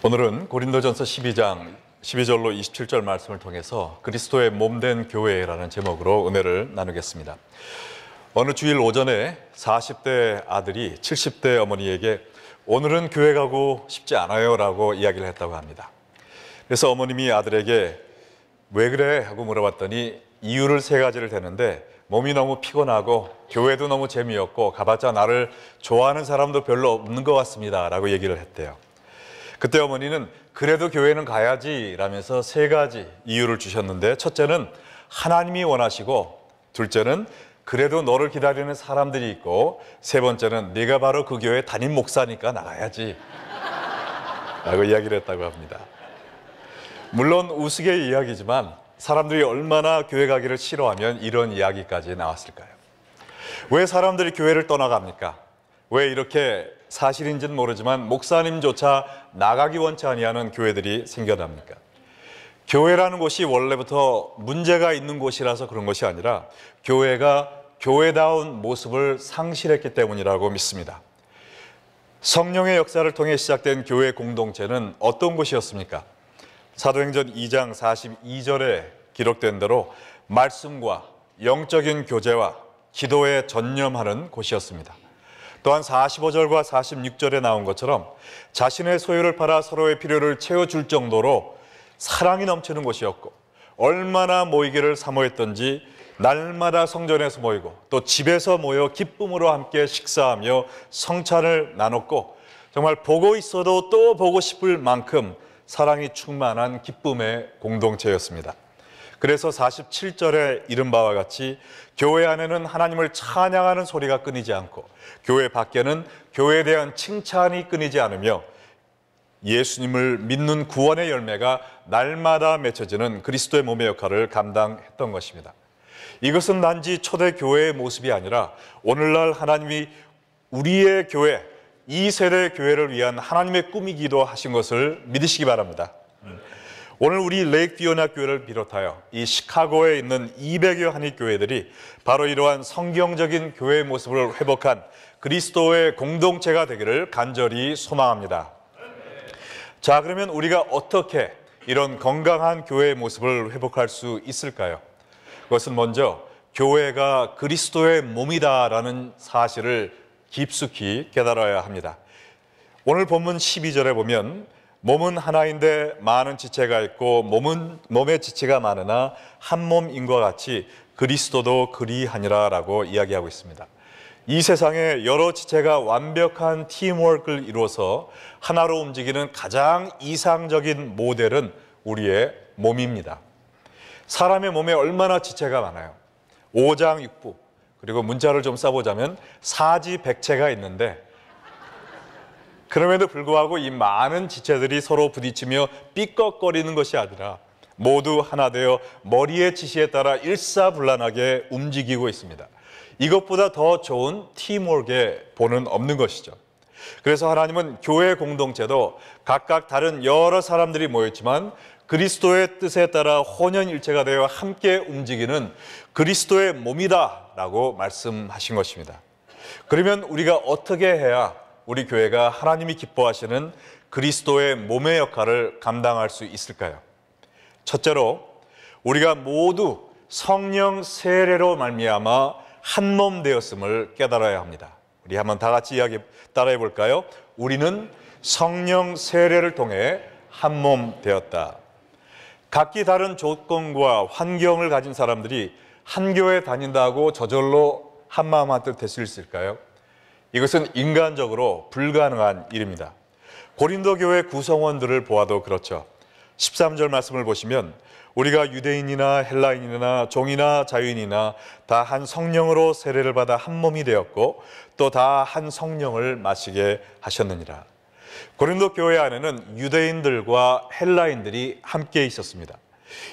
오늘은 고린도전서 12장 12절로 27절 말씀을 통해서 그리스도의 몸된 교회라는 제목으로 은혜를 나누겠습니다. 어느 주일 오전에 40대 아들이 70대 어머니에게 오늘은 교회 가고 싶지 않아요 라고 이야기를 했다고 합니다. 그래서 어머님이 아들에게 왜 그래? 하고 물어봤더니 이유를 세 가지를 대는데 몸이 너무 피곤하고 교회도 너무 재미없고 가봤자 나를 좋아하는 사람도 별로 없는 것 같습니다 라고 얘기를 했대요. 그때 어머니는 그래도 교회는 가야지 라면서 세 가지 이유를 주셨는데, 첫째는 하나님이 원하시고, 둘째는 그래도 너를 기다리는 사람들이 있고, 세 번째는 네가 바로 그 교회 담임 목사니까 나가야지 라고 이야기를 했다고 합니다. 물론 우스개 이야기지만 사람들이 얼마나 교회 가기를 싫어하면 이런 이야기까지 나왔을까요? 왜 사람들이 교회를 떠나갑니까? 왜 이렇게 사실인지는 모르지만 목사님조차 나가기 원치 아니하는 교회들이 생겨납니까? 교회라는 곳이 원래부터 문제가 있는 곳이라서 그런 것이 아니라 교회가 교회다운 모습을 상실했기 때문이라고 믿습니다. 성령의 역사를 통해 시작된 교회 공동체는 어떤 곳이었습니까? 사도행전 2장 42절에 기록된 대로 말씀과 영적인 교제와 기도에 전념하는 곳이었습니다. 또한 45절과 46절에 나온 것처럼 자신의 소유를 팔아 서로의 필요를 채워줄 정도로 사랑이 넘치는 곳이었고, 얼마나 모이기를 사모했던지 날마다 성전에서 모이고 또 집에서 모여 기쁨으로 함께 식사하며 성찬을 나눴고, 정말 보고 있어도 또 보고 싶을 만큼 사랑이 충만한 기쁨의 공동체였습니다. 그래서 47절에 이른 바와 같이 교회 안에는 하나님을 찬양하는 소리가 끊이지 않고 교회 밖에는 교회에 대한 칭찬이 끊이지 않으며 예수님을 믿는 구원의 열매가 날마다 맺혀지는 그리스도의 몸의 역할을 감당했던 것입니다. 이것은 단지 초대 교회의 모습이 아니라 오늘날 하나님이 우리의 교회, 이 세대의 교회를 위한 하나님의 꿈이기도 하신 것을 믿으시기 바랍니다. 오늘 우리 레이크뷰 연합교회를 비롯하여 이 시카고에 있는 200여 한인교회들이 바로 이러한 성경적인 교회의 모습을 회복한 그리스도의 공동체가 되기를 간절히 소망합니다. 자, 그러면 우리가 어떻게 이런 건강한 교회의 모습을 회복할 수 있을까요? 그것은 먼저 교회가 그리스도의 몸이다라는 사실을 깊숙이 깨달아야 합니다. 오늘 본문 12절에 보면 몸은 하나인데 많은 지체가 있고 몸의 지체가 많으나 한 몸인과 같이 그리스도도 그리하니라 라고 이야기하고 있습니다. 이 세상에 여러 지체가 완벽한 팀워크를 이루어서 하나로 움직이는 가장 이상적인 모델은 우리의 몸입니다. 사람의 몸에 얼마나 지체가 많아요. 오장육부, 그리고 문자를 좀 써보자면 사지백체가 있는데, 그럼에도 불구하고 이 많은 지체들이 서로 부딪히며 삐걱거리는 것이 아니라 모두 하나 되어 머리의 지시에 따라 일사불란하게 움직이고 있습니다. 이것보다 더 좋은 팀워크의 본은 없는 것이죠. 그래서 하나님은 교회 공동체도 각각 다른 여러 사람들이 모였지만 그리스도의 뜻에 따라 혼연일체가 되어 함께 움직이는 그리스도의 몸이다 라고 말씀하신 것입니다. 그러면 우리가 어떻게 해야 우리 교회가 하나님이 기뻐하시는 그리스도의 몸의 역할을 감당할 수 있을까요? 첫째로 우리가 모두 성령 세례로 말미암아 한 몸 되었음을 깨달아야 합니다. 우리 한번 다 같이 이야기 따라해 볼까요? 우리는 성령 세례를 통해 한 몸 되었다. 각기 다른 조건과 환경을 가진 사람들이 한 교회 다닌다고 저절로 한 마음 한 뜻 될 수 있을까요? 이것은 인간적으로 불가능한 일입니다. 고린도 교회 구성원들을 보아도 그렇죠. 13절 말씀을 보시면 우리가 유대인이나 헬라인이나 종이나 자유인이나 다 한 성령으로 세례를 받아 한 몸이 되었고 또 다 한 성령을 마시게 하셨느니라. 고린도 교회 안에는 유대인들과 헬라인들이 함께 있었습니다.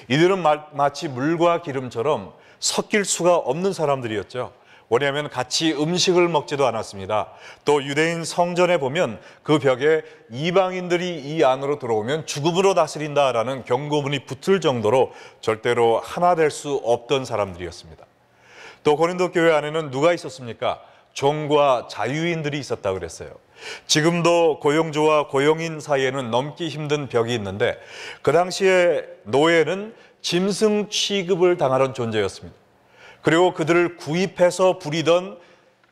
이들은 마치 물과 기름처럼 섞일 수가 없는 사람들이었죠. 왜냐하면 같이 음식을 먹지도 않았습니다. 또 유대인 성전에 보면 그 벽에 이방인들이 이 안으로 들어오면 죽음으로 다스린다라는 경고문이 붙을 정도로 절대로 하나 될 수 없던 사람들이었습니다. 또 고린도 교회 안에는 누가 있었습니까? 종과 자유인들이 있었다고 그랬어요. 지금도 고용주와 고용인 사이에는 넘기 힘든 벽이 있는데 그 당시에 노예는 짐승 취급을 당하는 존재였습니다. 그리고 그들을 구입해서 부리던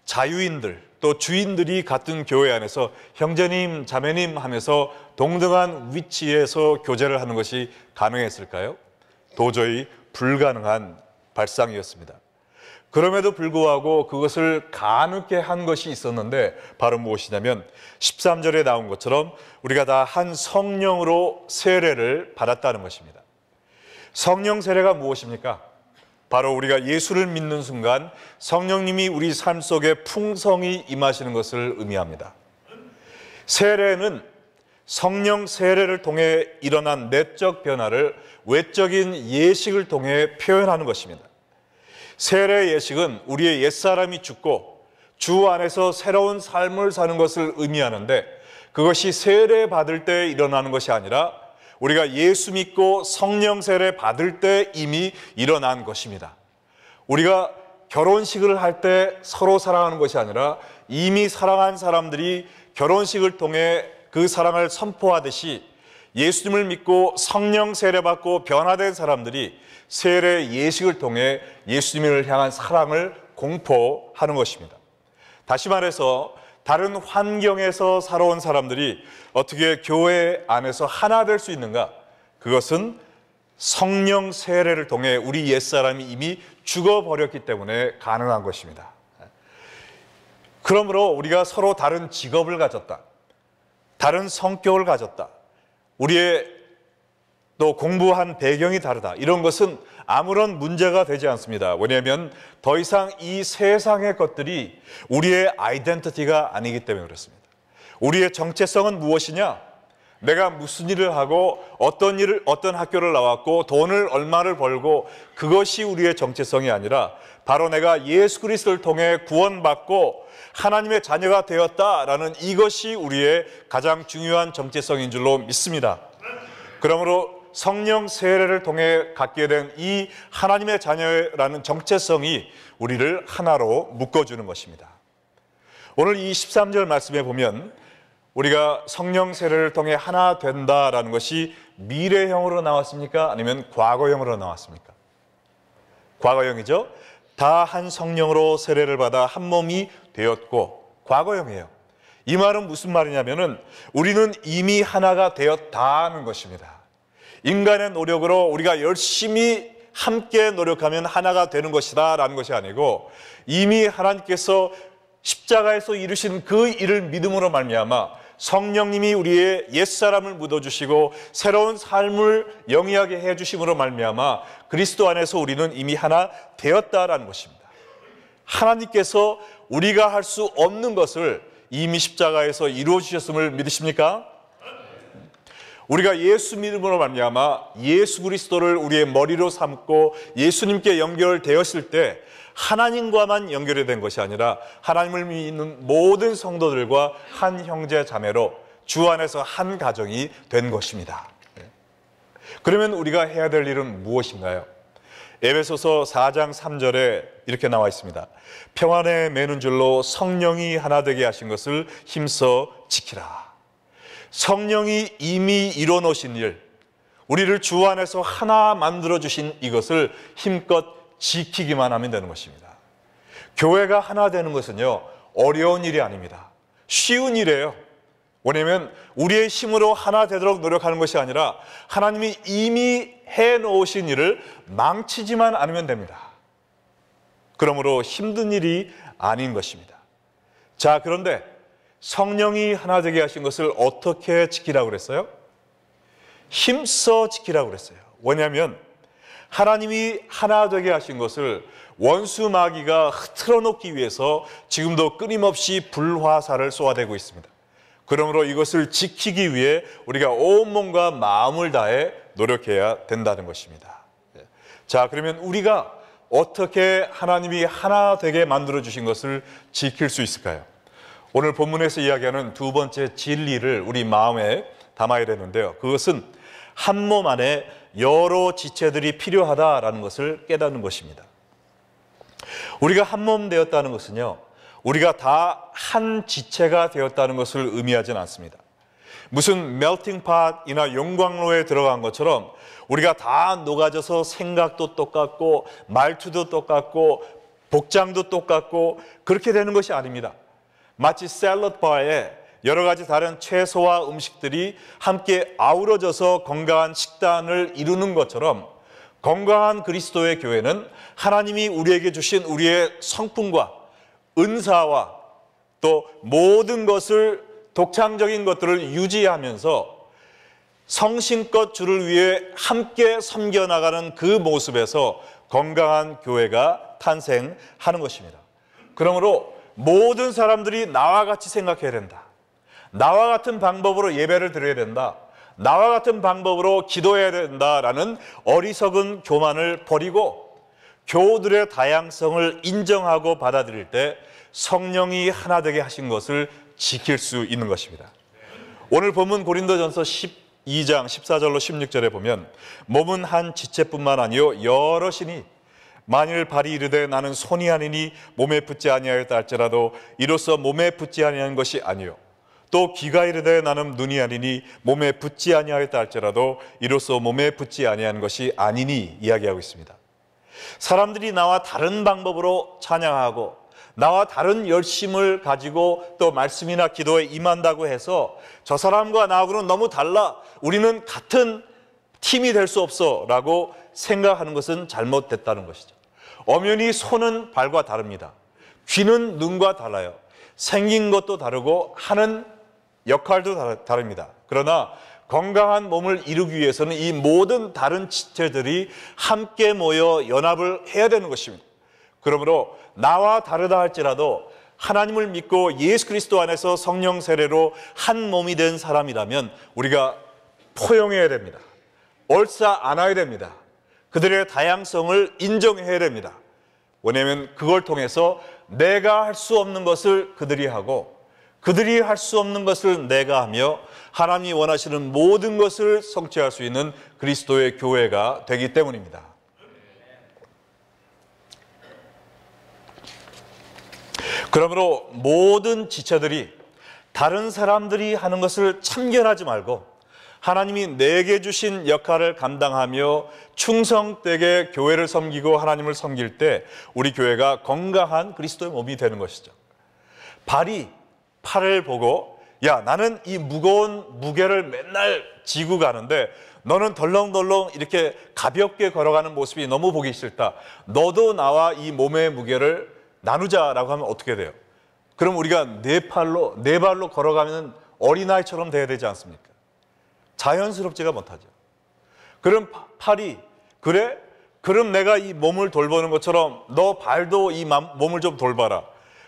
자유인들 또 주인들이 같은 교회 안에서 형제님, 자매님 하면서 동등한 위치에서 교제를 하는 것이 가능했을까요? 도저히 불가능한 발상이었습니다. 그럼에도 불구하고 그것을 가능케 한 것이 있었는데 바로 무엇이냐면 13절에 나온 것처럼 우리가 다 한 성령으로 세례를 받았다는 것입니다. 성령 세례가 무엇입니까? 바로 우리가 예수를 믿는 순간 성령님이 우리 삶 속에 풍성히 임하시는 것을 의미합니다. 세례는 성령 세례를 통해 일어난 내적 변화를 외적인 예식을 통해 표현하는 것입니다. 세례 예식은 우리의 옛사람이 죽고 주 안에서 새로운 삶을 사는 것을 의미하는데 그것이 세례 받을 때 일어나는 것이 아니라 우리가 예수 믿고 성령 세례 받을 때 이미 일어난 것입니다. 우리가 결혼식을 할 때 서로 사랑하는 것이 아니라 이미 사랑한 사람들이 결혼식을 통해 그 사랑을 선포하듯이 예수님을 믿고 성령 세례받고 변화된 사람들이 세례 예식을 통해 예수님을 향한 사랑을 공포하는 것입니다. 다시 말해서 다른 환경에서 살아온 사람들이 어떻게 교회 안에서 하나 될 수 있는가? 그것은 성령 세례를 통해 우리 옛사람이 이미 죽어버렸기 때문에 가능한 것입니다. 그러므로 우리가 서로 다른 직업을 가졌다, 다른 성격을 가졌다, 우리의 또 공부한 배경이 다르다, 이런 것은 아무런 문제가 되지 않습니다. 왜냐하면 더 이상 이 세상의 것들이 우리의 아이덴티티가 아니기 때문에 그렇습니다. 우리의 정체성은 무엇이냐? 내가 무슨 일을 하고 어떤 학교를 나왔고 돈을 얼마를 벌고 그것이 우리의 정체성이 아니라 바로 내가 예수 그리스도를 통해 구원받고 하나님의 자녀가 되었다라는 이것이 우리의 가장 중요한 정체성인 줄로 믿습니다. 그러므로 성령 세례를 통해 갖게 된 이 하나님의 자녀라는 정체성이 우리를 하나로 묶어주는 것입니다. 오늘 이 13절 말씀에 보면 우리가 성령 세례를 통해 하나 된다라는 것이 미래형으로 나왔습니까? 아니면 과거형으로 나왔습니까? 과거형이죠. 다 한 성령으로 세례를 받아 한 몸이 되었고, 과거형이에요. 이 말은 무슨 말이냐면은 우리는 이미 하나가 되었다는 것입니다. 인간의 노력으로 우리가 열심히 함께 노력하면 하나가 되는 것이다 라는 것이 아니고 이미 하나님께서 십자가에서 이루신 그 일을 믿음으로 말미암아 성령님이 우리의 옛사람을 묻어주시고 새로운 삶을 영위하게 해주심으로 말미암아 그리스도 안에서 우리는 이미 하나 되었다라는 것입니다. 하나님께서 우리가 할 수 없는 것을 이미 십자가에서 이루어 주셨음을 믿으십니까? 우리가 예수 믿음으로 말미암아 예수 그리스도를 우리의 머리로 삼고 예수님께 연결되었을 때 하나님과만 연결이 된 것이 아니라 하나님을 믿는 모든 성도들과 한 형제 자매로 주 안에서 한 가정이 된 것입니다. 그러면 우리가 해야 될 일은 무엇인가요? 에베소서 4장 3절에 이렇게 나와 있습니다. 평안에 매는 줄로 성령이 하나 되게 하신 것을 힘써 지키라. 성령이 이미 이뤄놓으신 일, 우리를 주 안에서 하나 만들어주신 이것을 힘껏 지키기만 하면 되는 것입니다. 교회가 하나 되는 것은요, 어려운 일이 아닙니다. 쉬운 일이에요. 왜냐하면 우리의 힘으로 하나 되도록 노력하는 것이 아니라 하나님이 이미 해놓으신 일을 망치지만 않으면 됩니다. 그러므로 힘든 일이 아닌 것입니다. 자, 그런데 성령이 하나 되게 하신 것을 어떻게 지키라고 그랬어요? 힘써 지키라고 그랬어요. 왜냐하면 하나님이 하나 되게 하신 것을 원수 마귀가 흐트러 놓기 위해서 지금도 끊임없이 불화살을 쏘아대고 있습니다. 그러므로 이것을 지키기 위해 우리가 온몸과 마음을 다해 노력해야 된다는 것입니다. 자, 그러면 우리가 어떻게 하나님이 하나 되게 만들어 주신 것을 지킬 수 있을까요? 오늘 본문에서 이야기하는 두 번째 진리를 우리 마음에 담아야 되는데요. 그것은 한 몸 안에 여러 지체들이 필요하다라는 것을 깨닫는 것입니다. 우리가 한 몸 되었다는 것은요, 우리가 다 한 지체가 되었다는 것을 의미하진 않습니다. 무슨 멜팅 팟이나 용광로에 들어간 것처럼 우리가 다 녹아져서 생각도 똑같고 말투도 똑같고 복장도 똑같고 그렇게 되는 것이 아닙니다. 마치 샐러드 바에 여러 가지 다른 채소와 음식들이 함께 아우러져서 건강한 식단을 이루는 것처럼 건강한 그리스도의 교회는 하나님이 우리에게 주신 우리의 성품과 은사와 또 모든 것을 독창적인 것들을 유지하면서 성심껏 주를 위해 함께 섬겨나가는 그 모습에서 건강한 교회가 탄생하는 것입니다. 그러므로 모든 사람들이 나와 같이 생각해야 된다. 나와 같은 방법으로 예배를 드려야 된다. 나와 같은 방법으로 기도해야 된다라는 어리석은 교만을 버리고 교우들의 다양성을 인정하고 받아들일 때 성령이 하나 되게 하신 것을 지킬 수 있는 것입니다. 오늘 본문 고린도전서 12장 14절로 16절에 보면 몸은 한 지체뿐만 아니요 여럿이니 만일 발이 이르되 나는 손이 아니니 몸에 붙지 아니하였다 할지라도 이로써 몸에 붙지 아니한 것이 아니요 또 귀가 이르되 나는 눈이 아니니 몸에 붙지 아니하였다 할지라도 이로써 몸에 붙지 아니한 것이 아니니 이야기하고 있습니다. 사람들이 나와 다른 방법으로 찬양하고 나와 다른 열심을 가지고 또 말씀이나 기도에 임한다고 해서 저 사람과 나하고는 너무 달라, 우리는 같은 팀이 될 수 없어 라고 생각하는 것은 잘못됐다는 것이죠. 엄연히 손은 발과 다릅니다. 귀는 눈과 달라요. 생긴 것도 다르고 하는 역할도 다릅니다. 그러나 건강한 몸을 이루기 위해서는 이 모든 다른 지체들이 함께 모여 연합을 해야 되는 것입니다. 그러므로 나와 다르다 할지라도 하나님을 믿고 예수 그리스도 안에서 성령 세례로 한 몸이 된 사람이라면 우리가 포용해야 됩니다. 옳사 않아야 됩니다. 그들의 다양성을 인정해야 됩니다. 왜냐하면 그걸 통해서 내가 할 수 없는 것을 그들이 하고 그들이 할 수 없는 것을 내가 하며 하나님이 원하시는 모든 것을 성취할 수 있는 그리스도의 교회가 되기 때문입니다. 그러므로 모든 지체들이 다른 사람들이 하는 것을 참견하지 말고 하나님이 내게 주신 역할을 감당하며 충성되게 교회를 섬기고 하나님을 섬길 때 우리 교회가 건강한 그리스도의 몸이 되는 것이죠. 팔을 보고 야, 나는 이 무거운 무게를 맨날 지고 가는데 너는 덜렁덜렁 이렇게 가볍게 걸어가는 모습이 너무 보기 싫다. 너도 나와 이 몸의 무게를 나누자라고 하면 어떻게 돼요? 그럼 우리가 네 발로 걸어가면 어린아이처럼 돼야 되지 않습니까? 자연스럽지가 못하죠. 그럼 팔이 그래? 그럼 내가 이 몸을 돌보는 것처럼 너 발도 이 몸을 좀 돌봐라.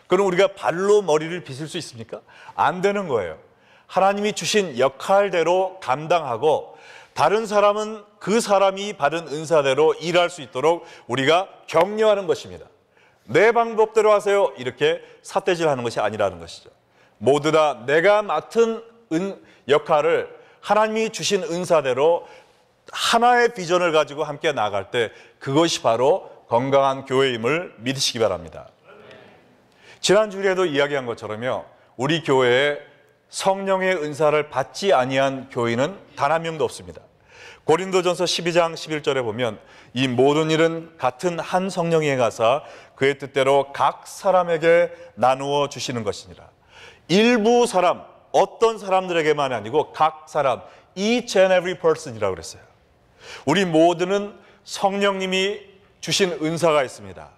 그럼 우리가 발로 머리를 빗을 수 있습니까? 안 되는 거예요. 하나님이 주신 역할대로 감당하고 다른 사람은 그 사람이 받은 은사대로 일할 수 있도록 우리가 격려하는 것입니다. 내 방법대로 하세요 이렇게 삿대질하는 것이 아니라는 것이죠. 모두 다 내가 맡은 역할을 하나님이 주신 은사대로 하나의 비전을 가지고 함께 나아갈 때 그것이 바로 건강한 교회임을 믿으시기 바랍니다. 지난주에도 이야기한 것처럼요, 우리 교회에 성령의 은사를 받지 아니한 교인은 단 한 명도 없습니다. 고린도전서 12장 11절에 보면 이 모든 일은 같은 한 성령이 행하사 그의 뜻대로 각 사람에게 나누어 주시는 것이니라. 일부 사람, 어떤 사람들에게만 아니고 각 사람, each and every person이라고 그랬어요. 우리 모두는 성령님이 주신 은사가 있습니다.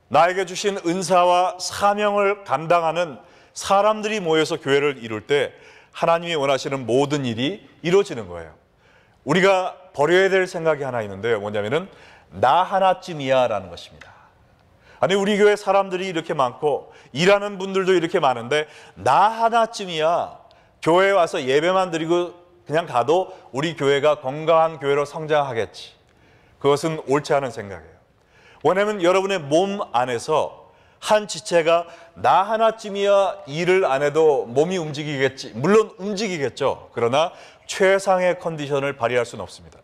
나에게 주신 은사와 사명을 감당하는 사람들이 모여서 교회를 이룰 때 하나님이 원하시는 모든 일이 이루어지는 거예요. 우리가 버려야 될 생각이 하나 있는데 뭐냐면은 나 하나쯤이야 라는 것입니다. 아니 우리 교회 사람들이 이렇게 많고 일하는 분들도 이렇게 많은데 나 하나쯤이야, 교회에 와서 예배만 드리고 그냥 가도 우리 교회가 건강한 교회로 성장하겠지. 그것은 옳지 않은 생각이에요. 왜냐하면 여러분의 몸 안에서 한 지체가 나 하나쯤이야 일을 안 해도 몸이 움직이겠지. 물론 움직이겠죠. 그러나 최상의 컨디션을 발휘할 수는 없습니다.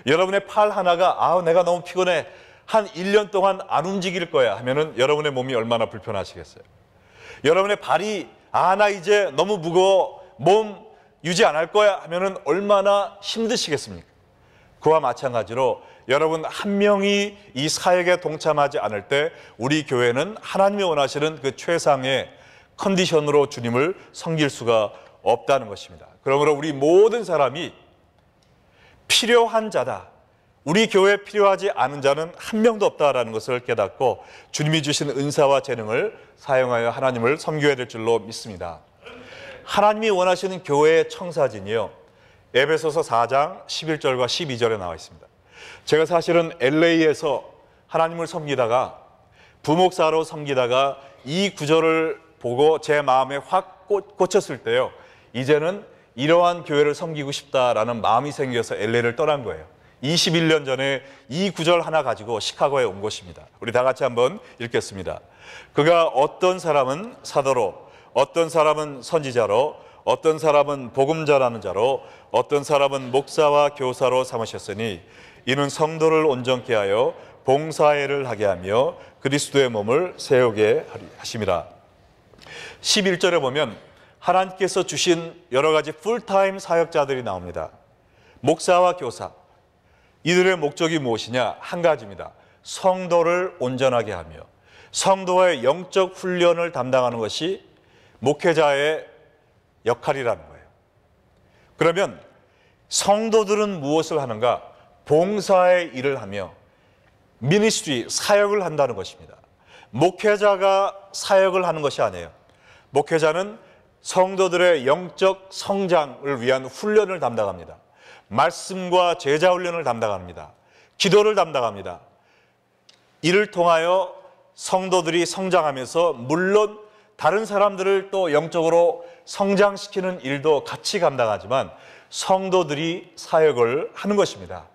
여러분의 팔 하나가 내가 너무 피곤해, 한 1년 동안 안 움직일 거야 하면은 여러분의 몸이 얼마나 불편하시겠어요. 여러분의 발이 나 이제 너무 무거워 몸 유지 안 할 거야 하면은 얼마나 힘드시겠습니까? 그와 마찬가지로 여러분 한 명이 이 사역에 동참하지 않을 때 우리 교회는 하나님이 원하시는 그 최상의 컨디션으로 주님을 섬길 수가 없다는 것입니다. 그러므로 우리 모든 사람이 필요한 자다. 우리 교회에 필요하지 않은 자는 한 명도 없다라는 것을 깨닫고 주님이 주신 은사와 재능을 사용하여 하나님을 섬겨야 될 줄로 믿습니다. 하나님이 원하시는 교회의 청사진이요, 에베소서 4장 11절과 12절에 나와 있습니다. 제가 사실은 LA에서 하나님을 섬기다가 부목사로 섬기다가 이 구절을 보고 제 마음에 확 꽂혔을 때요, 이제는 이러한 교회를 섬기고 싶다라는 마음이 생겨서 LA를 떠난 거예요. 21년 전에 이 구절 하나 가지고 시카고에 온 것입니다. 우리 다 같이 한번 읽겠습니다. 그가 어떤 사람은 사도로, 어떤 사람은 선지자로, 어떤 사람은 복음 전하는 자로, 어떤 사람은 목사와 교사로 삼으셨으니 이는 성도를 온전케 하여 봉사회를 하게 하며 그리스도의 몸을 세우게 하심이라. 11절에 보면 하나님께서 주신 여러 가지 풀타임 사역자들이 나옵니다. 목사와 교사, 이들의 목적이 무엇이냐? 한 가지입니다. 성도를 온전하게 하며 성도의 영적 훈련을 담당하는 것이 목회자의 역할이라는 거예요. 그러면 성도들은 무엇을 하는가? 봉사의 일을 하며 미니스트리, 사역을 한다는 것입니다. 목회자가 사역을 하는 것이 아니에요. 목회자는 성도들의 영적 성장을 위한 훈련을 담당합니다. 말씀과 제자 훈련을 담당합니다. 기도를 담당합니다. 이를 통하여 성도들이 성장하면서 물론 다른 사람들을 또 영적으로 성장시키는 일도 같이 감당하지만 성도들이 사역을 하는 것입니다.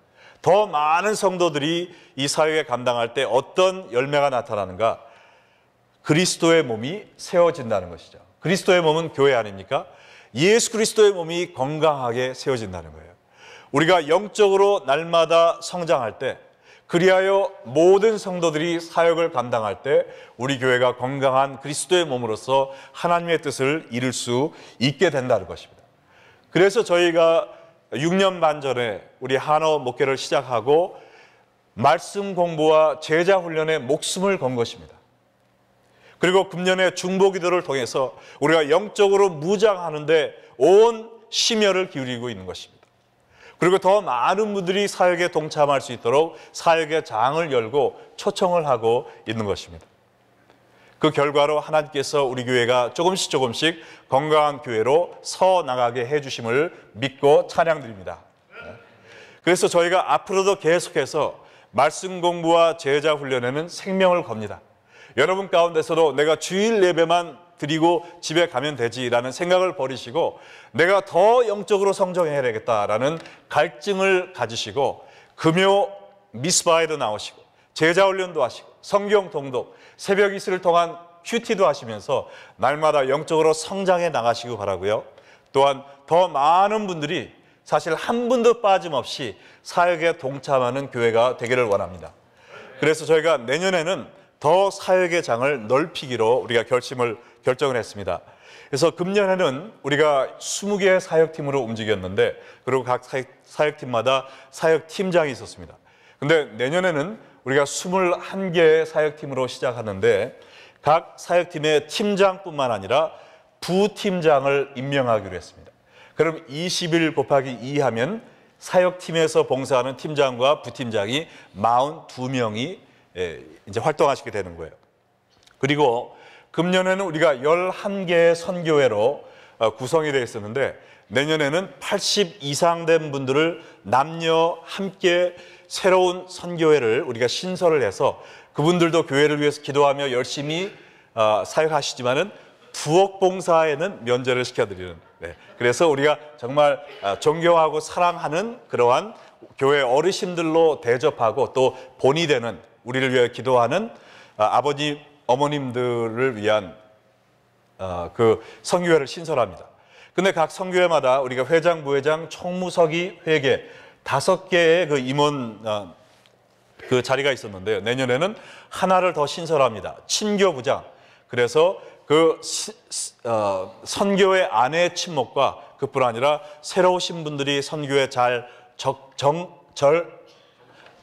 더 많은 성도들이 이 사역에 감당할 때 어떤 열매가 나타나는가? 그리스도의 몸이 세워진다는 것이죠. 그리스도의 몸은 교회 아닙니까? 예수 그리스도의 몸이 건강하게 세워진다는 거예요. 우리가 영적으로 날마다 성장할 때, 그리하여 모든 성도들이 사역을 감당할 때 우리 교회가 건강한 그리스도의 몸으로서 하나님의 뜻을 이룰 수 있게 된다는 것입니다. 그래서 저희가 6년 반 전에 우리 한어 목회를 시작하고 말씀 공부와 제자 훈련에 목숨을 건 것입니다. 그리고 금년에 중보기도를 통해서 우리가 영적으로 무장하는데 온 심혈을 기울이고 있는 것입니다. 그리고 더 많은 분들이 사역에 동참할 수 있도록 사역의 장을 열고 초청을 하고 있는 것입니다. 그 결과로 하나님께서 우리 교회가 조금씩 건강한 교회로 서 나가게 해주심을 믿고 찬양드립니다. 그래서 저희가 앞으로도 계속해서 말씀 공부와 제자 훈련에는 생명을 겁니다. 여러분 가운데서도 내가 주일 예배만 드리고 집에 가면 되지라는 생각을 버리시고 내가 더 영적으로 성장해야겠다라는 갈증을 가지시고 금요 미스바에도 나오시고 제자 훈련도 하시고 성경 통독, 새벽 이슬을 통한 큐티도 하시면서 날마다 영적으로 성장해 나가시기 바라고요. 또한 더 많은 분들이 사실 한 분도 빠짐없이 사역에 동참하는 교회가 되기를 원합니다. 그래서 저희가 내년에는 더 사역의 장을 넓히기로 우리가 결정을 했습니다. 그래서 금년에는 우리가 20개의 사역팀으로 움직였는데 그리고 각 사역팀마다 사역팀장이 있었습니다. 근데 내년에는 우리가 21개의 사역팀으로 시작하는데 각 사역팀의 팀장뿐만 아니라 부팀장을 임명하기로 했습니다. 그럼 20일 곱하기 2 하면 사역팀에서 봉사하는 팀장과 부팀장이 42명이 이제 활동하시게 되는 거예요. 그리고 금년에는 우리가 11개의 선교회로 구성이 되어 있었는데 내년에는 80 이상 된 분들을 남녀 함께 새로운 선교회를 우리가 신설을 해서 그분들도 교회를 위해서 기도하며 열심히 사역하시지만은 부엌 봉사에는 면제를 시켜드리는, 그래서 우리가 정말 존경하고 사랑하는 그러한 교회 어르신들로 대접하고 또 본이 되는 우리를 위해 기도하는 아버님, 어머님들을 위한 그 선교회를 신설합니다. 근데 각 선교회마다 우리가 회장, 부회장, 총무서기, 회계 5개의 그 임원 그 자리가 있었는데요. 내년에는 하나를 더 신설합니다. 친교부장. 그래서 선교의 안의 침묵과 그뿐 아니라 새로 오신 분들이 선교에 잘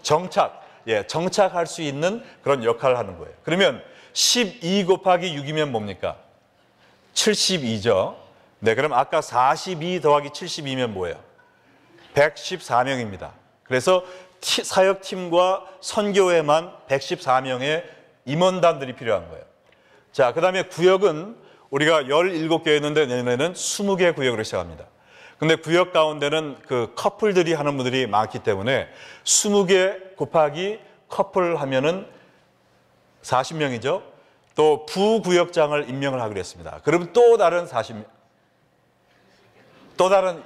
정착할 수 있는 그런 역할을 하는 거예요. 그러면 12 곱하기 6이면 뭡니까? 72죠. 네, 그럼 아까 42 더하기 72면 뭐예요? 114명입니다. 그래서 사역팀과 선교회만 114명의 임원단들이 필요한 거예요. 자, 그 다음에 구역은 우리가 17개였는데 내년에는 20개 구역으로 시작합니다. 근데 구역 가운데는 그 커플들이 하는 분들이 많기 때문에 20개 곱하기 커플 하면은 40명이죠. 또 부구역장을 임명을 하기로 했습니다. 그러면 또 다른 40명, 또 다른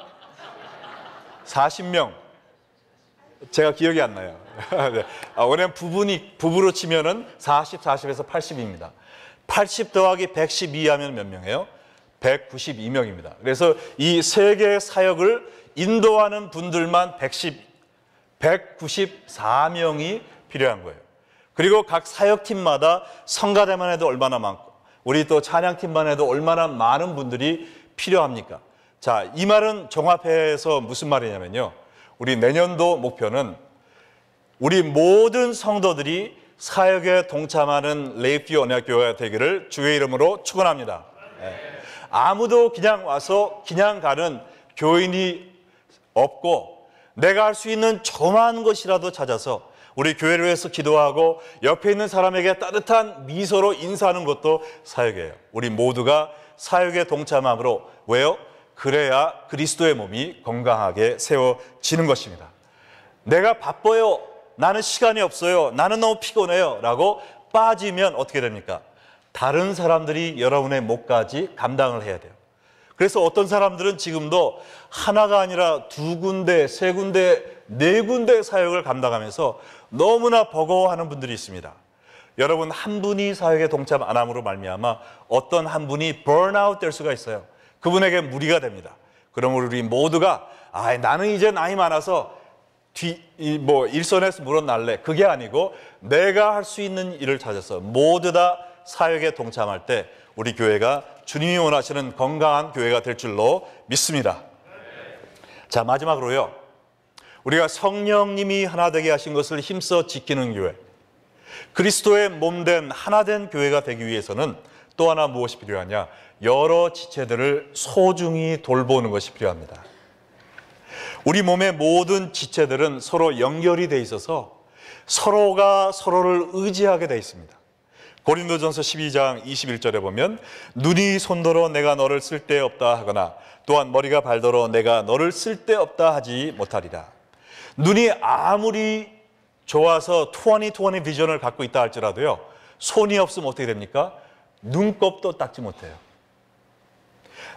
40명. 제가 기억이 안 나요. 네. 왜냐면 부부로 치면은 40, 40에서 80입니다. 80 더하기 112 하면 몇 명이에요? 192명입니다. 그래서 이 세 개의 사역을 인도하는 분들만 194명이 필요한 거예요. 그리고 각 사역팀마다 성가대만 해도 얼마나 많고, 우리 또 찬양팀만 해도 얼마나 많은 분들이 필요합니까? 자, 이 말은 종합해서 무슨 말이냐면요. 우리 내년도 목표는 우리 모든 성도들이 사역에 동참하는 레이피 언약교회가 되기를 주의 이름으로 축원합니다. 네. 아무도 그냥 와서 그냥 가는 교인이 없고 내가 할 수 있는 조그마한 것이라도 찾아서 우리 교회를 위해서 기도하고 옆에 있는 사람에게 따뜻한 미소로 인사하는 것도 사역이에요. 우리 모두가 사역에 동참함으로, 왜요? 그래야 그리스도의 몸이 건강하게 세워지는 것입니다. 내가 바빠요, 나는 시간이 없어요, 나는 너무 피곤해요 라고 빠지면 어떻게 됩니까? 다른 사람들이 여러분의 몫까지 감당을 해야 돼요. 그래서 어떤 사람들은 지금도 하나가 아니라 2군데, 3군데, 4군데 사역을 감당하면서 너무나 버거워하는 분들이 있습니다. 여러분, 한 분이 사역에 동참 안 함으로 말미암아 어떤 한 분이 번아웃 될 수가 있어요. 그분에게 무리가 됩니다. 그러므로 우리 모두가 나는 이제 나이 많아서 일선에서 물어날래, 그게 아니고 내가 할 수 있는 일을 찾아서 모두 다 사역에 동참할 때 우리 교회가 주님이 원하시는 건강한 교회가 될 줄로 믿습니다. 자, 마지막으로요, 우리가 성령님이 하나 되게 하신 것을 힘써 지키는 교회, 그리스도의 몸된 하나된 교회가 되기 위해서는 또 하나 무엇이 필요하냐? 여러 지체들을 소중히 돌보는 것이 필요합니다. 우리 몸의 모든 지체들은 서로 연결이 돼 있어서 서로가 서로를 의지하게 돼 있습니다. 고린도전서 12장 21절에 보면 눈이 손더러 내가 너를 쓸데없다 하거나 또한 머리가 발더러 내가 너를 쓸데없다 하지 못하리라. 눈이 아무리 좋아서 20/20 비전을 갖고 있다 할지라도요, 손이 없으면 어떻게 됩니까? 눈곱도 닦지 못해요.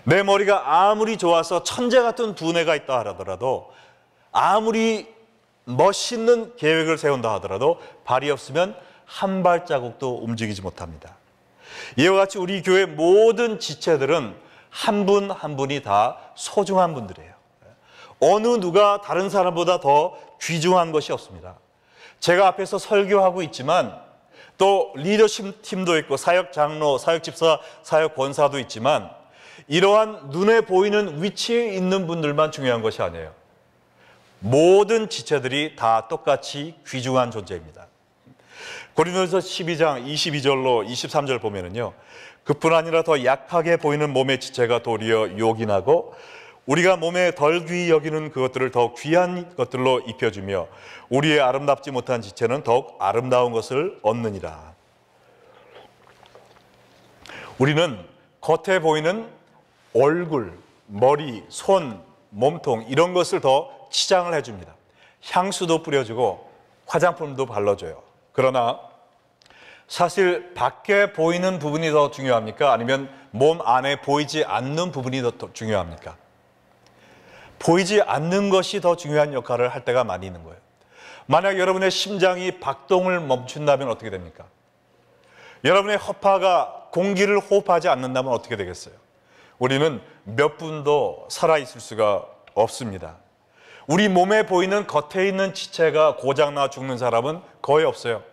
내 머리가 아무리 좋아서 천재 같은 두뇌가 있다 하더라도, 아무리 멋있는 계획을 세운다 하더라도 발이 없으면 한 발자국도 움직이지 못합니다. 이와 같이 우리 교회 모든 지체들은 한 분 한 분이 다 소중한 분들이에요. 어느 누가 다른 사람보다 더 귀중한 것이 없습니다. 제가 앞에서 설교하고 있지만 또 리더십 팀도 있고 사역 장로, 사역 집사, 사역 권사도 있지만 이러한 눈에 보이는 위치에 있는 분들만 중요한 것이 아니에요. 모든 지체들이 다 똑같이 귀중한 존재입니다. 고린도전서 12장 22절로 23절 보면은요, 그뿐 아니라 더 약하게 보이는 몸의 지체가 도리어 요긴하고 우리가 몸에 덜 귀히 여기는 그것들을 더 귀한 것들로 입혀주며 우리의 아름답지 못한 지체는 더욱 아름다운 것을 얻느니라. 우리는 겉에 보이는 얼굴, 머리, 손, 몸통 이런 것을 더 치장을 해줍니다. 향수도 뿌려주고 화장품도 발라줘요. 그러나 사실 밖에 보이는 부분이 더 중요합니까? 아니면 몸 안에 보이지 않는 부분이 더 중요합니까? 보이지 않는 것이 더 중요한 역할을 할 때가 많이 있는 거예요. 만약 여러분의 심장이 박동을 멈춘다면 어떻게 됩니까? 여러분의 허파가 공기를 호흡하지 않는다면 어떻게 되겠어요? 우리는 몇 분도 살아있을 수가 없습니다. 우리 몸에 보이는 겉에 있는 지체가 고장나 죽는 사람은 거의 없어요.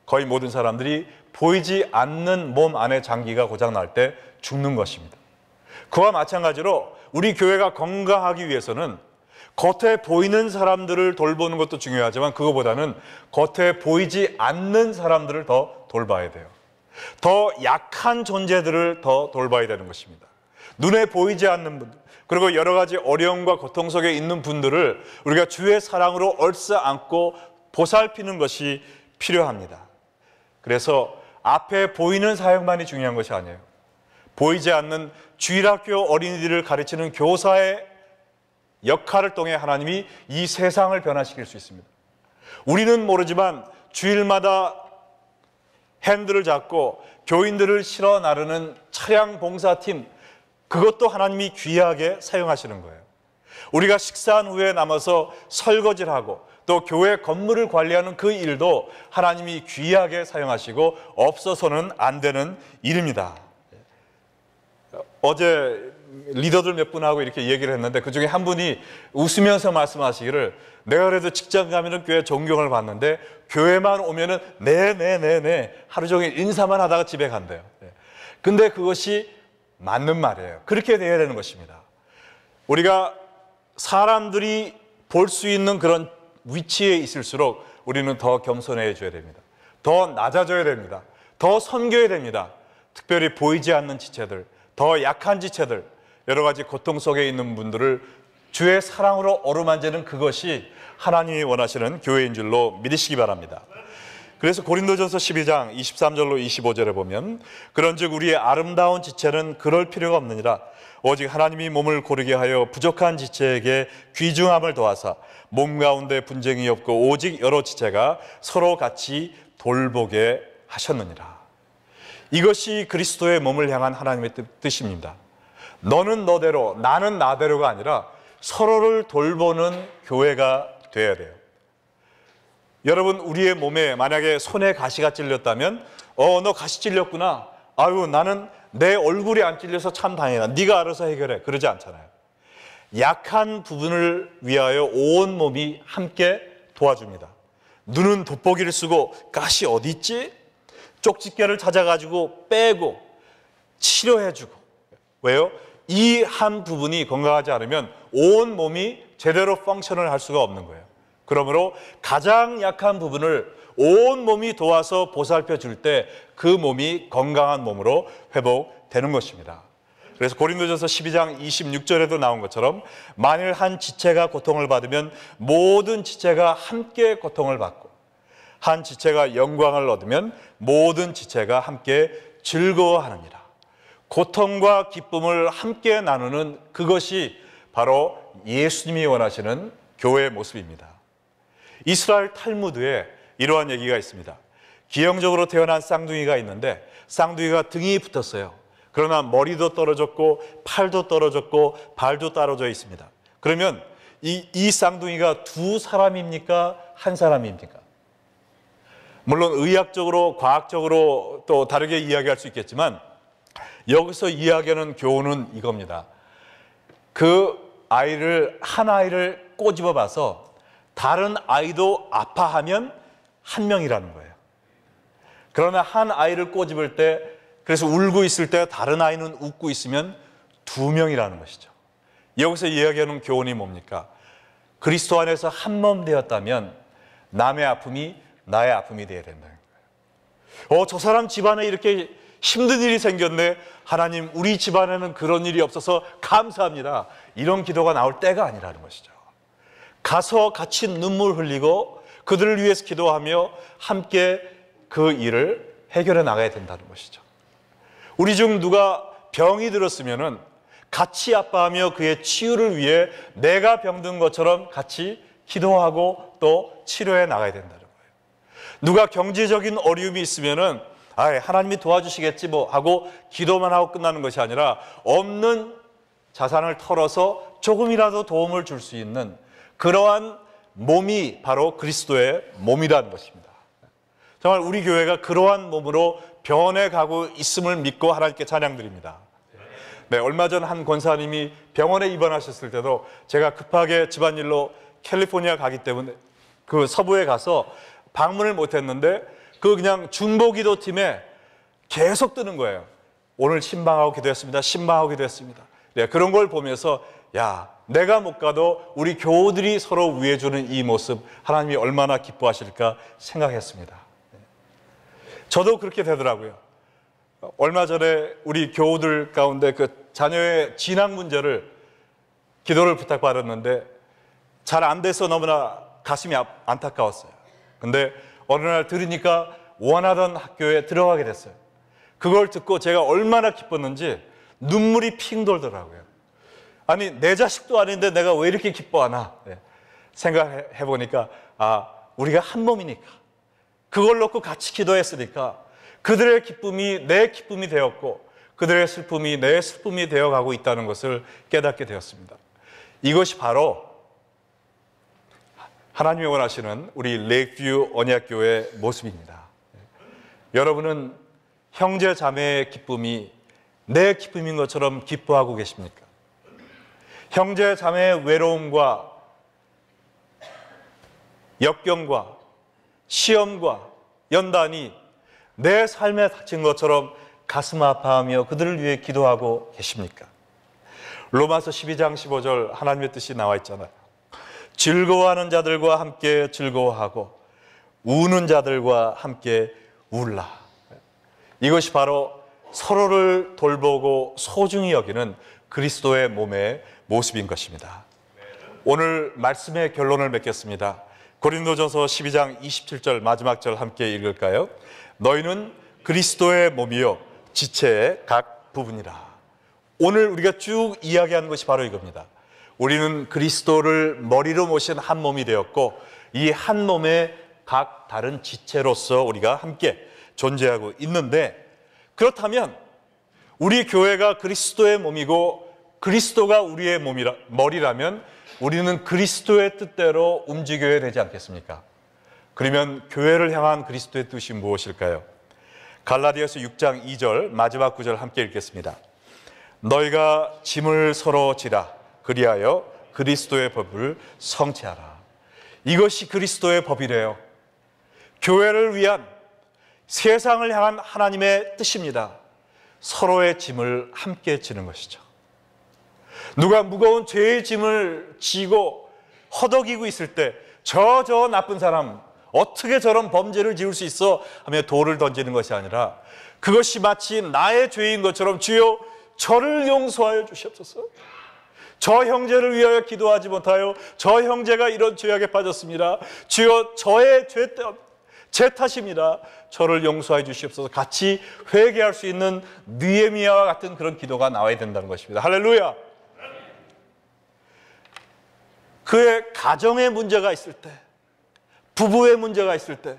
거의 모든 사람들이 보이지 않는 몸 안의 장기가 고장날 때 죽는 것입니다. 그와 마찬가지로 우리 교회가 건강하기 위해서는 겉에 보이는 사람들을 돌보는 것도 중요하지만 그거보다는 겉에 보이지 않는 사람들을 더 돌봐야 돼요. 더 약한 존재들을 더 돌봐야 되는 것입니다. 눈에 보이지 않는 분들, 그리고 여러 가지 어려움과 고통 속에 있는 분들을 우리가 주의 사랑으로 얼싸안고 보살피는 것이 필요합니다. 그래서 앞에 보이는 사역만이 중요한 것이 아니에요. 보이지 않는 주일학교 어린이들을 가르치는 교사의 역할을 통해 하나님이 이 세상을 변화시킬 수 있습니다. 우리는 모르지만 주일마다 핸들을 잡고 교인들을 실어 나르는 차량 봉사팀, 그것도 하나님이 귀하게 사용하시는 거예요. 우리가 식사한 후에 남아서 설거지를 하고 또 교회 건물을 관리하는 그 일도 하나님이 귀하게 사용하시고 없어서는 안 되는 일입니다. 어제 리더들 몇 분하고 이렇게 얘기를 했는데 그 중에 한 분이 웃으면서 말씀하시기를, 내가 그래도 직장 가면은 교회 존경을 받는데 교회만 오면은 네 하루 종일 인사만 하다가 집에 간대요. 근데 그것이 맞는 말이에요. 그렇게 돼야 되는 것입니다. 우리가 사람들이 볼 수 있는 그런 위치에 있을수록 우리는 더 겸손해져야 됩니다. 더 낮아져야 됩니다. 더 섬겨야 됩니다. 특별히 보이지 않는 지체들, 더 약한 지체들, 여러 가지 고통 속에 있는 분들을 주의 사랑으로 어루만지는 그것이 하나님이 원하시는 교회인 줄로 믿으시기 바랍니다. 그래서 고린도전서 12장 23절로 25절에 보면, 그런즉 우리의 아름다운 지체는 그럴 필요가 없느니라. 오직 하나님이 몸을 고르게 하여 부족한 지체에게 귀중함을 더하사 몸 가운데 분쟁이 없고 오직 여러 지체가 서로 같이 돌보게 하셨느니라. 이것이 그리스도의 몸을 향한 하나님의 뜻입니다. 너는 너대로 나는 나대로가 아니라 서로를 돌보는 교회가 되어야 돼요. 여러분, 우리의 몸에 만약에 손에 가시가 찔렸다면 너 가시 찔렸구나, 아유 나는 내 얼굴이 안 찔려서 참 다행이다, 네가 알아서 해결해, 그러지 않잖아요. 약한 부분을 위하여 온 몸이 함께 도와줍니다. 눈은 돋보기를 쓰고 가시 어디 있지? 쪽집게를 찾아가지고 빼고 치료해주고. 왜요? 이 한 부분이 건강하지 않으면 온 몸이 제대로 펑션을 할 수가 없는 거예요. 그러므로 가장 약한 부분을 온 몸이 도와서 보살펴 줄 때 그 몸이 건강한 몸으로 회복되는 것입니다. 그래서 고린도전서 12장 26절에도 나온 것처럼 만일 한 지체가 고통을 받으면 모든 지체가 함께 고통을 받고, 한 지체가 영광을 얻으면 모든 지체가 함께 즐거워하느니라. 고통과 기쁨을 함께 나누는 그것이 바로 예수님이 원하시는 교회의 모습입니다. 이스라엘 탈무드에 이러한 얘기가 있습니다. 기형적으로 태어난 쌍둥이가 있는데 쌍둥이가 등이 붙었어요. 그러나 머리도 떨어졌고 팔도 떨어졌고 발도 떨어져 있습니다. 그러면 이 쌍둥이가 두 사람입니까? 한 사람입니까? 물론 의학적으로 과학적으로 또 다르게 이야기할 수 있겠지만 여기서 이야기하는 교훈은 이겁니다. 한 아이를 꼬집어 봐서 다른 아이도 아파하면 한 명이라는 거예요. 그러나 한 아이를 꼬집을 때, 그래서 울고 있을 때 다른 아이는 웃고 있으면 두 명이라는 것이죠. 여기서 이야기하는 교훈이 뭡니까? 그리스도 안에서 한 몸 되었다면 남의 아픔이 나의 아픔이 되어야 된다는 거예요. 저 사람 집안에 이렇게 힘든 일이 생겼네, 하나님 우리 집안에는 그런 일이 없어서 감사합니다, 이런 기도가 나올 때가 아니라는 것이죠. 가서 같이 눈물 흘리고 그들을 위해서 기도하며 함께 그 일을 해결해 나가야 된다는 것이죠. 우리 중 누가 병이 들었으면은 같이 아파하며 그의 치유를 위해 내가 병든 것처럼 같이 기도하고 또 치료해 나가야 된다는 거예요. 누가 경제적인 어려움이 있으면은 하나님이 도와주시겠지 뭐 하고 기도만 하고 끝나는 것이 아니라 없는 자산을 털어서 조금이라도 도움을 줄 수 있는 그러한 몸이 바로 그리스도의 몸이라는 것입니다. 정말 우리 교회가 그러한 몸으로 변해가고 있음을 믿고 하나님께 찬양드립니다. 네, 얼마 전 한 권사님이 병원에 입원하셨을 때도 제가 급하게 집안일로 캘리포니아 가기 때문에 그 서부에 가서 방문을 못했는데 그냥 중보기도 팀에 계속 뜨는 거예요. 오늘 신방하고 기도했습니다. 신방하고 기도했습니다. 네, 그런 걸 보면서 야, 내가 못 가도 우리 교우들이 서로 위해주는 이 모습 하나님이 얼마나 기뻐하실까 생각했습니다. 저도 그렇게 되더라고요. 얼마 전에 우리 교우들 가운데 그 자녀의 진학 문제를 기도를 부탁받았는데 잘 안 돼서 너무나 가슴이 안타까웠어요. 근데 어느 날 들으니까 원하던 학교에 들어가게 됐어요. 그걸 듣고 제가 얼마나 기뻤는지 눈물이 핑 돌더라고요. 아니, 내 자식도 아닌데 내가 왜 이렇게 기뻐하나 생각해 보니까 우리가 한 몸이니까, 그걸 놓고 같이 기도했으니까 그들의 기쁨이 내 기쁨이 되었고 그들의 슬픔이 내 슬픔이 되어가고 있다는 것을 깨닫게 되었습니다. 이것이 바로 하나님이 원하시는 우리 레이크뷰 언약교회의 모습입니다. 여러분은 형제 자매의 기쁨이 내 기쁨인 것처럼 기뻐하고 계십니까? 형제 자매의 외로움과 역경과 시험과 연단이 내 삶에 닥친 것처럼 가슴 아파하며 그들을 위해 기도하고 계십니까? 로마서 12장 15절 하나님의 뜻이 나와 있잖아요. 즐거워하는 자들과 함께 즐거워하고 우는 자들과 함께 울라. 이것이 바로 서로를 돌보고 소중히 여기는 그리스도의 몸의 모습인 것입니다. 오늘 말씀의 결론을 맺겠습니다. 고린도전서 12장 27절 마지막 절 함께 읽을까요? 너희는 그리스도의 몸이요 지체의 각 부분이라. 오늘 우리가 쭉 이야기하는 것이 바로 이겁니다. 우리는 그리스도를 머리로 모신 한 몸이 되었고 이 한 몸의 각 다른 지체로서 우리가 함께 존재하고 있는데, 그렇다면 우리 교회가 그리스도의 몸이고 그리스도가 우리의 머리라면 우리는 그리스도의 뜻대로 움직여야 되지 않겠습니까? 그러면 교회를 향한 그리스도의 뜻이 무엇일까요? 갈라디아서 6장 2절 마지막 구절 함께 읽겠습니다. 너희가 짐을 서로 지라 그리하여 그리스도의 법을 성취하라. 이것이 그리스도의 법이래요. 교회를 위한, 세상을 향한 하나님의 뜻입니다. 서로의 짐을 함께 지는 것이죠. 누가 무거운 죄의 짐을 지고 허덕이고 있을 때 저 나쁜 사람 어떻게 저런 범죄를 지을 수 있어 하며 돌을 던지는 것이 아니라 그것이 마치 나의 죄인 것처럼 주여 저를 용서하여 주시옵소서. 저 형제를 위하여 기도하지 못하여 저 형제가 이런 죄악에 빠졌습니다. 주여 저의 제 탓입니다. 저를 용서해 주시옵소서. 같이 회개할 수 있는 느헤미야와 같은 그런 기도가 나와야 된다는 것입니다. 할렐루야. 그의 가정에 문제가 있을 때, 부부의 문제가 있을 때,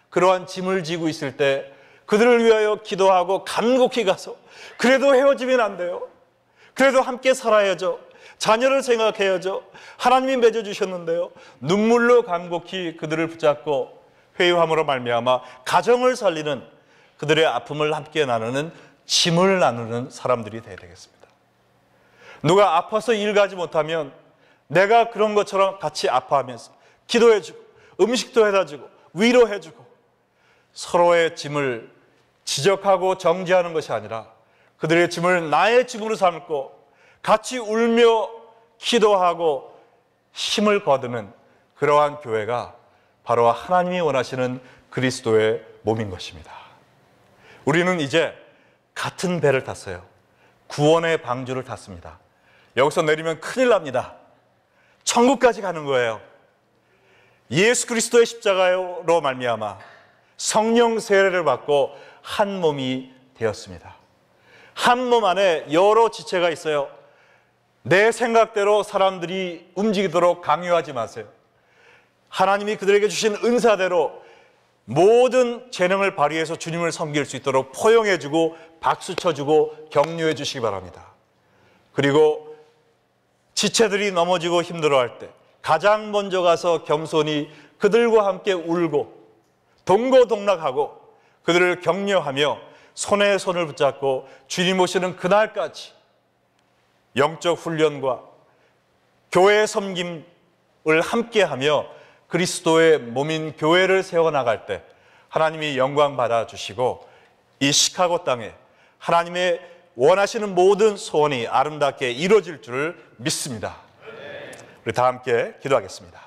그러한 짐을 지고 있을 때 그들을 위하여 기도하고 간곡히 가서 그래도 헤어지면 안 돼요. 그래도 함께 살아야죠. 자녀를 생각해야죠. 하나님이 맺어주셨는데요. 눈물로 간곡히 그들을 붙잡고 회유함으로 말미암아 가정을 살리는, 그들의 아픔을 함께 나누는, 짐을 나누는 사람들이 되어야 되겠습니다. 누가 아파서 일 가지 못하면 내가 그런 것처럼 같이 아파하면서 기도해주고 음식도 해다주고 위로해주고 서로의 짐을 지적하고 정지하는 것이 아니라 그들의 짐을 나의 짐으로 삼고 같이 울며 기도하고 힘을 거두는 그러한 교회가 바로 하나님이 원하시는 그리스도의 몸인 것입니다. 우리는 이제 같은 배를 탔어요. 구원의 방주를 탔습니다. 여기서 내리면 큰일 납니다. 천국까지 가는 거예요. 예수 그리스도의 십자가로 말미암아 성령 세례를 받고 한 몸이 되었습니다. 한 몸 안에 여러 지체가 있어요. 내 생각대로 사람들이 움직이도록 강요하지 마세요. 하나님이 그들에게 주신 은사대로 모든 재능을 발휘해서 주님을 섬길 수 있도록 포용해주고 박수 쳐주고 격려해 주시기 바랍니다. 그리고 지체들이 넘어지고 힘들어할 때 가장 먼저 가서 겸손히 그들과 함께 울고 동고동락하고 그들을 격려하며 손에 손을 붙잡고 주님 오시는 그날까지 영적 훈련과 교회의 섬김을 함께하며 그리스도의 몸인 교회를 세워나갈 때 하나님이 영광 받아주시고 이 시카고 땅에 하나님의 원하시는 모든 소원이 아름답게 이루어질 줄을 믿습니다. 우리 다 함께 기도하겠습니다.